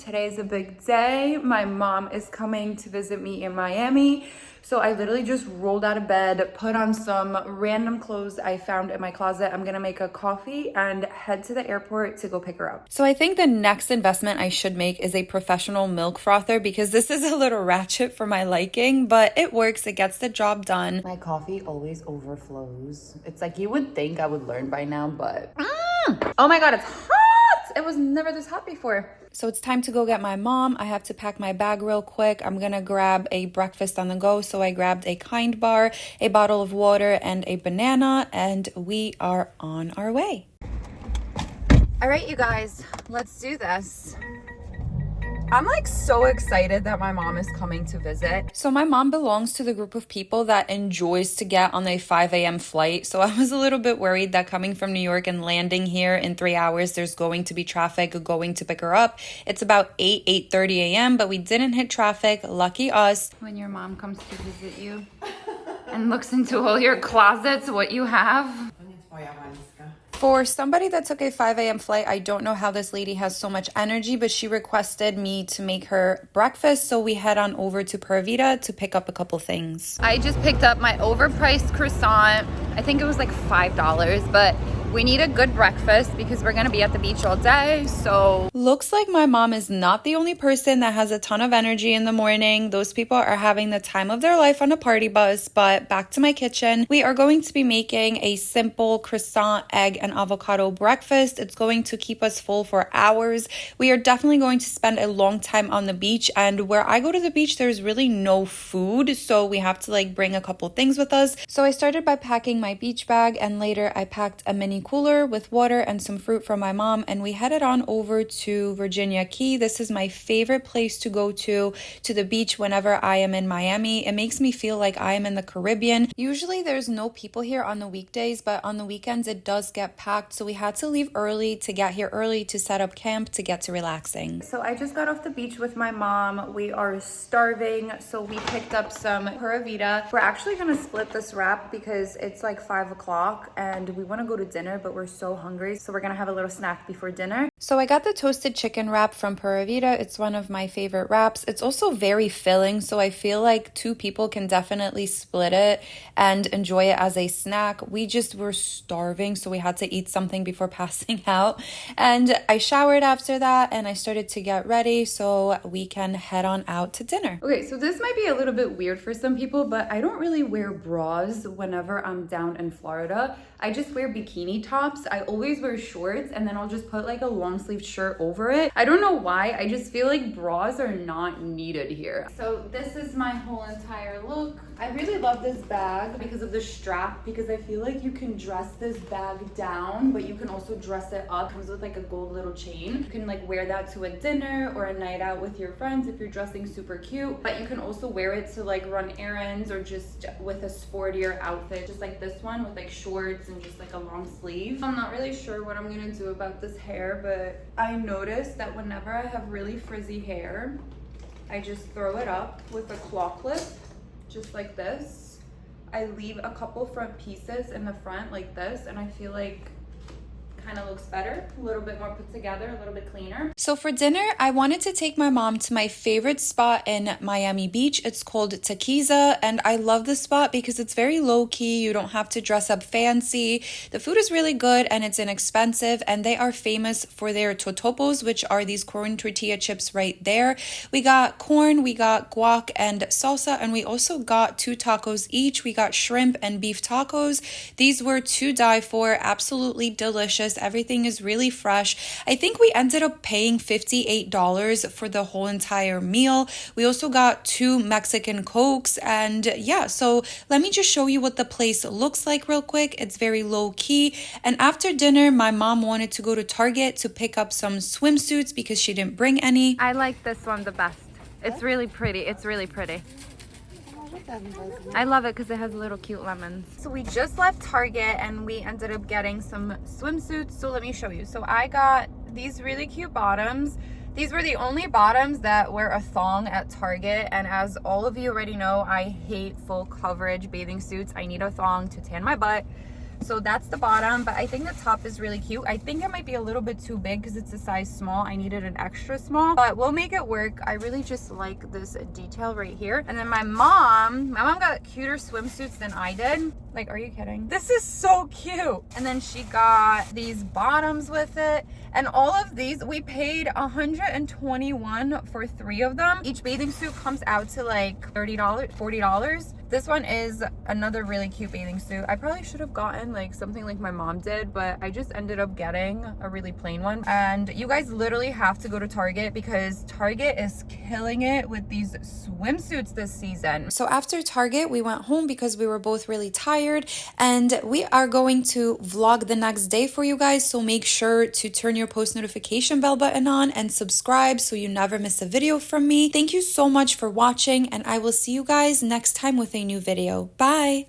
Today's a big day. My mom is coming to visit me in Miami. So I literally just rolled out of bed, put on some random clothes I found in my closet. I'm gonna make a coffee and head to the airport to go pick her up. So I think the next investment I should make is a professional milk frother because this is a little ratchet for my liking, but it works. It gets the job done. My coffee always overflows. It's like you would think I would learn by now, but Oh my God, it's hot. It was never this hot before. So it's time to go get my mom. I have to pack my bag real quick. I'm gonna grab a breakfast on the go. So I grabbed a Kind bar, a bottle of water, and a banana, and we are on our way. All right, you guys, let's do this. I'm like so excited that my mom is coming to visit. So my mom belongs to the group of people that enjoys to get on a 5 a.m. flight. So I was a little bit worried that coming from New York and landing here in 3 hours, there's going to be traffic going to pick her up. It's about 8:30 a.m., but we didn't hit traffic. Lucky us. When your mom comes to visit you and looks into all your closets, what you have. For somebody that took a 5 a.m. flight, I don't know how this lady has so much energy, but she requested me to make her breakfast, so we head on over to Pura Vida to pick up a couple things. I just picked up my overpriced croissant. I think it was like $5, but we need a good breakfast because we're gonna be at the beach all day, so. Looks like my mom is not the only person that has a ton of energy in the morning. Those people are having the time of their life on a party bus, but back to my kitchen. We are going to be making a simple croissant, egg, and avocado breakfast. It's going to keep us full for hours. We are definitely going to spend a long time on the beach, and where I go to the beach, there's really no food, so we have to like bring a couple things with us. So I started by packing my beach bag, and later I packed a mini cooler with water and some fruit from my mom, and we headed on over to Virginia Key. This is my favorite place to go to the beach whenever I am in Miami. It makes me feel like I am in the Caribbean. Usually there's no people here on the weekdays, but on the weekends it does get packed, so we had to leave early to get here early to set up camp to get to relaxing. So I just got off the beach with my mom. We are starving, so we picked up some Pura Vida. We're actually gonna split this wrap because it's like 5 o'clock and we want to go to dinner, but we're so hungry, so we're gonna have a little snack before dinner. So I got the toasted chicken wrap from Pura Vida. It's one of my favorite wraps. It's also very filling, so I feel like 2 people can definitely split it and enjoy it as a snack. We just were starving, so we had to eat something before passing out, and I showered after that and I started to get ready so we can head on out to dinner. Okay, so this might be a little bit weird for some people, but I don't really wear bras whenever I'm down in Florida. I just wear bikini tops. I always wear shorts and then I'll just put like a long sleeve shirt over it. I don't know why, I just feel like bras are not needed here. So this is my whole entire look. I really love this bag because of the strap, because I feel like you can dress this bag down, but you can also dress it up. It comes with like a gold little chain. You can like wear that to a dinner or a night out with your friends if you're dressing super cute, but you can also wear it to like run errands or just with a sportier outfit, just like this one with like shorts and just like a long sleeve. I'm not really sure what I'm gonna do about this hair, but I noticed that whenever I have really frizzy hair, I just throw it up with a claw clip, just like this. I leave a couple front pieces in the front like this, and I feel like kind of looks better, a little bit more put together, a little bit cleaner. So for dinner, I wanted to take my mom to my favorite spot in Miami Beach. It's called Taquiza, and I love this spot because it's very low-key. You don't have to dress up fancy. The food is really good and it's inexpensive, and they are famous for their totopos, which are these corn tortilla chips right there. We got corn, we got guac and salsa, and we also got 2 tacos each. We got shrimp and beef tacos. These were to die for, absolutely delicious. Everything is really fresh. I think we ended up paying $58 for the whole entire meal. We also got 2 Mexican Cokes, and yeah, so let me just show you what the place looks like real quick. It's very low key. And after dinner, my mom wanted to go to Target to pick up some swimsuits because she didn't bring any. I like this one the best. It's really pretty. It's really pretty. I love it because it has little cute lemons. So we just left Target and we ended up getting some swimsuits. So let me show you. So I got these really cute bottoms. These were the only bottoms that wear a thong at Target, and as all of you already know, I hate full coverage bathing suits. I need a thong to tan my butt. So that's the bottom, but I think the top is really cute. I think it might be a little bit too big because it's a size small. I needed an extra small, but we'll make it work. I really just like this detail right here. And then my mom got cuter swimsuits than I did. Like, are you kidding? This is so cute. And then she got these bottoms with it. And all of these, we paid $121 for 3 of them. Each bathing suit comes out to like $30, $40. This one is another really cute bathing suit. I probably should have gotten like something like my mom did, but I just ended up getting a really plain one. And you guys literally have to go to Target because Target is killing it with these swimsuits this season. So after Target, we went home because we were both really tired, and we are going to vlog the next day for you guys. So make sure to turn your post notification bell button on and subscribe so you never miss a video from me. Thank you so much for watching, and I will see you guys next time with a new video. Bye!